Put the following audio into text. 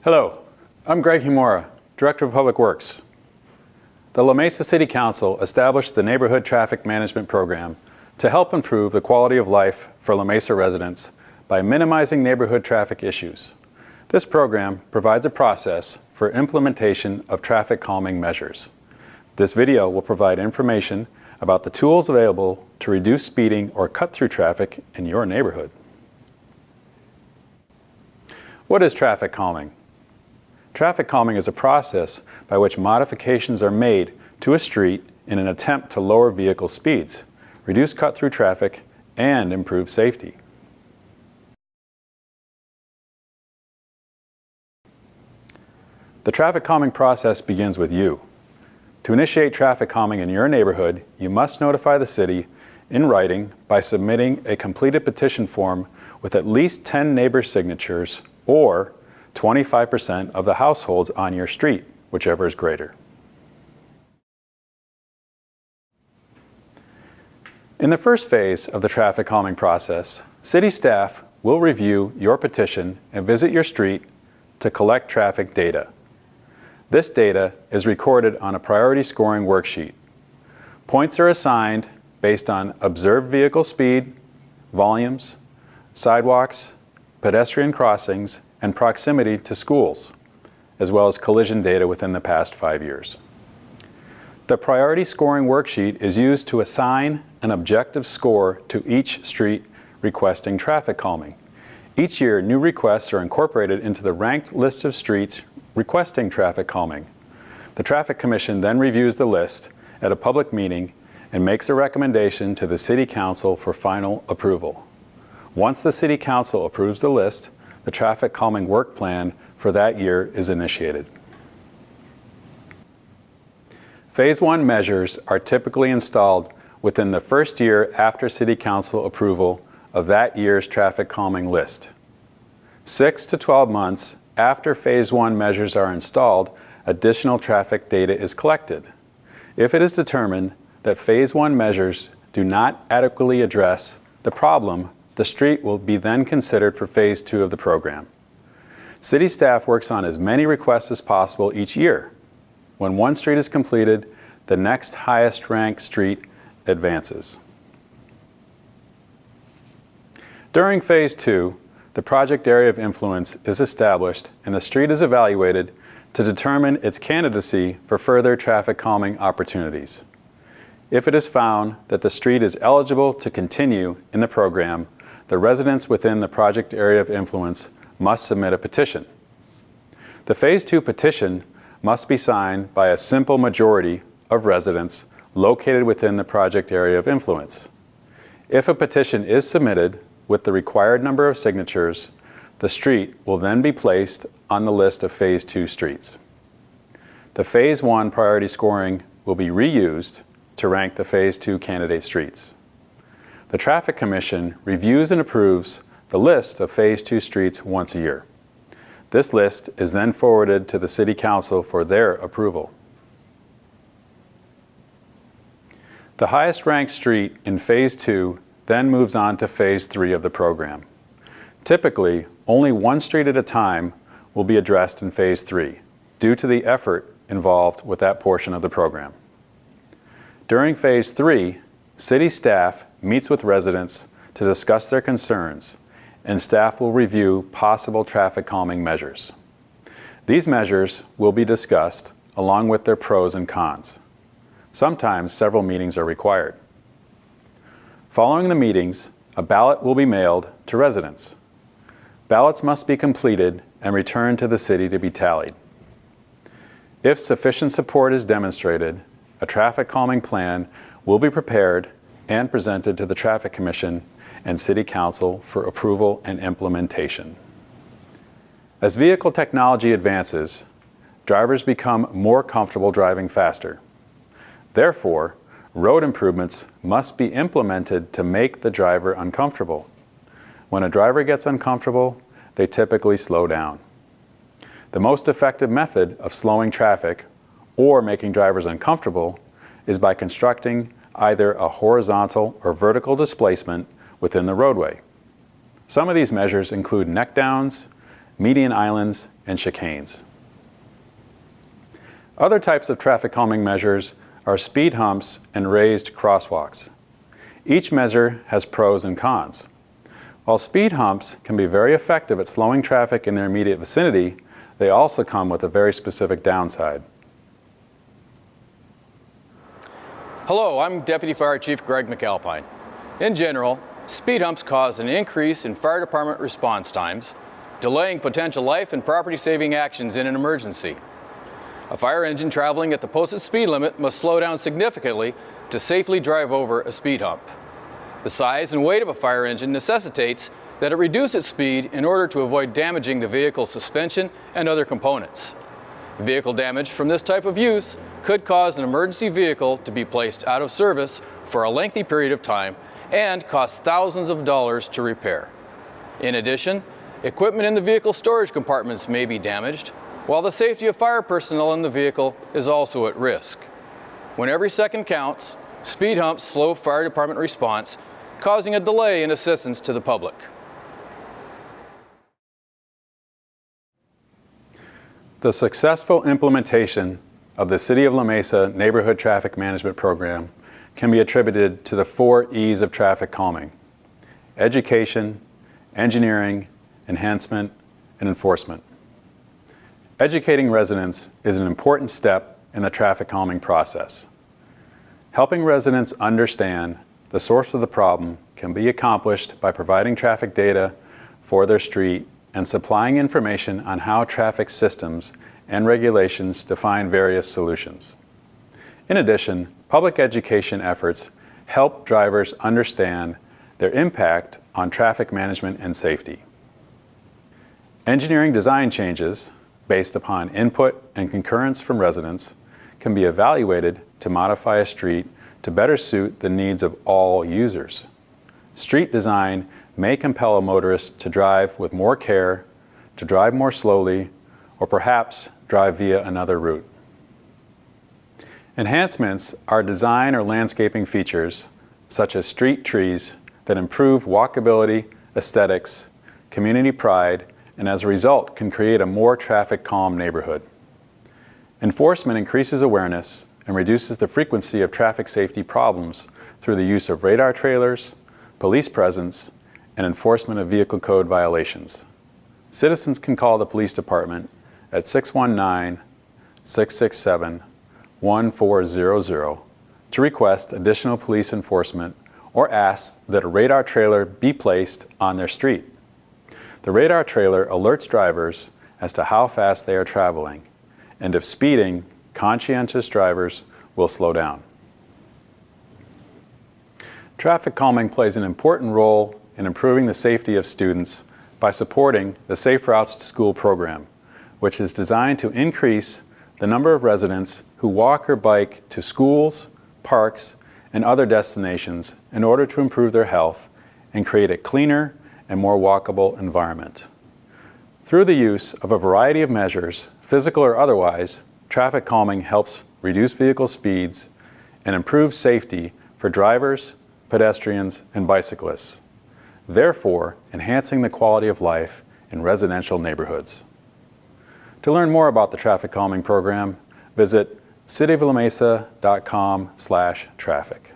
Hello, I'm Greg Himura, Director of Public Works. The La Mesa City Council established the Neighborhood Traffic Management Program to help improve the quality of life for La Mesa residents by minimizing neighborhood traffic issues. This program provides a process for implementation of traffic calming measures. This video will provide information about the tools available to reduce speeding or cut through traffic in your neighborhood. What is traffic calming? Traffic calming is a process by which modifications are made to a street in an attempt to lower vehicle speeds, reduce cut-through traffic, and improve safety. The traffic calming process begins with you. To initiate traffic calming in your neighborhood, you must notify the city in writing by submitting a completed petition form with at least 10 neighbor signatures or 25% of the households on your street, whichever is greater. In the first phase of the traffic calming process, city staff will review your petition and visit your street to collect traffic data. This data is recorded on a priority scoring worksheet. Points are assigned based on observed vehicle speed, volumes, sidewalks, pedestrian crossings, and proximity to schools, as well as collision data within the past 5 years. The priority scoring worksheet is used to assign an objective score to each street requesting traffic calming. Each year, new requests are incorporated into the ranked list of streets requesting traffic calming. The Traffic Commission then reviews the list at a public meeting and makes a recommendation to the City Council for final approval. Once the City Council approves the list, the traffic calming work plan for that year is initiated. Phase 1 measures are typically installed within the first year after City Council approval of that year's traffic calming list. 6 to 12 months after Phase 1 measures are installed, additional traffic data is collected. If it is determined that Phase 1 measures do not adequately address the problem, the street will be then considered for Phase 2 of the program. City staff works on as many requests as possible each year. When one street is completed, the next highest ranked street advances. During Phase 2, the project area of influence is established and the street is evaluated to determine its candidacy for further traffic calming opportunities. If it is found that the street is eligible to continue in the program, the residents within the project area of influence must submit a petition. The Phase 2 petition must be signed by a simple majority of residents located within the project area of influence. If a petition is submitted with the required number of signatures, the street will then be placed on the list of Phase 2 streets. The Phase 1 priority scoring will be reused to rank the Phase 2 candidate streets. The Traffic Commission reviews and approves the list of Phase 2 streets once a year. This list is then forwarded to the City Council for their approval. The highest ranked street in Phase 2 then moves on to Phase 3 of the program. Typically, only one street at a time will be addressed in Phase 3 due to the effort involved with that portion of the program. During Phase 3, City staff meets with residents to discuss their concerns, and staff will review possible traffic calming measures. These measures will be discussed along with their pros and cons. Sometimes several meetings are required. Following the meetings, a ballot will be mailed to residents. Ballots must be completed and returned to the city to be tallied. If sufficient support is demonstrated, a traffic calming plan will be prepared and presented to the Traffic Commission and City Council for approval and implementation. As vehicle technology advances, drivers become more comfortable driving faster. Therefore, road improvements must be implemented to make the driver uncomfortable. When a driver gets uncomfortable, they typically slow down. The most effective method of slowing traffic or making drivers uncomfortable is by constructing either a horizontal or vertical displacement within the roadway. Some of these measures include neck downs, median islands, and chicanes. Other types of traffic calming measures are speed humps and raised crosswalks. Each measure has pros and cons. While speed humps can be very effective at slowing traffic in their immediate vicinity, they also come with a very specific downside. Hello, I'm Deputy Fire Chief Greg McAlpine. In general, speed humps cause an increase in fire department response times, delaying potential life and property-saving actions in an emergency. A fire engine traveling at the posted speed limit must slow down significantly to safely drive over a speed hump. The size and weight of a fire engine necessitates that it reduce its speed in order to avoid damaging the vehicle's suspension and other components. Vehicle damage from this type of use could cause an emergency vehicle to be placed out of service for a lengthy period of time and cost thousands of dollars to repair. In addition, equipment in the vehicle storage compartments may be damaged, while the safety of fire personnel in the vehicle is also at risk. When every second counts, speed humps slow fire department response, causing a delay in assistance to the public. The successful implementation of the City of La Mesa Neighborhood Traffic Management Program can be attributed to the 4 E's of traffic calming: education, engineering, enhancement, and enforcement. Educating residents is an important step in the traffic calming process. Helping residents understand the source of the problem can be accomplished by providing traffic data for their street and supplying information on how traffic systems and regulations define various solutions. In addition, public education efforts help drivers understand their impact on traffic management and safety. Engineering design changes, based upon input and concurrence from residents, can be evaluated to modify a street to better suit the needs of all users. Street design may compel a motorist to drive with more care, to drive more slowly, or perhaps drive via another route. Enhancements are design or landscaping features, such as street trees, that improve walkability, aesthetics, community pride, and as a result can create a more traffic calm neighborhood. Enforcement increases awareness and reduces the frequency of traffic safety problems through the use of radar trailers, police presence, and enforcement of vehicle code violations. Citizens can call the police department at 619-667-1400 to request additional police enforcement or ask that a radar trailer be placed on their street. The radar trailer alerts drivers as to how fast they are traveling, and if speeding, conscientious drivers will slow down. Traffic calming plays an important role in improving the safety of students by supporting the Safe Routes to School program, which is designed to increase the number of residents who walk or bike to schools, parks, and other destinations in order to improve their health and create a cleaner and more walkable environment. Through the use of a variety of measures, physical or otherwise, traffic calming helps reduce vehicle speeds and improve safety for drivers, pedestrians, and bicyclists, therefore enhancing the quality of life in residential neighborhoods. To learn more about the traffic calming program, visit cityoflamesa.com/traffic.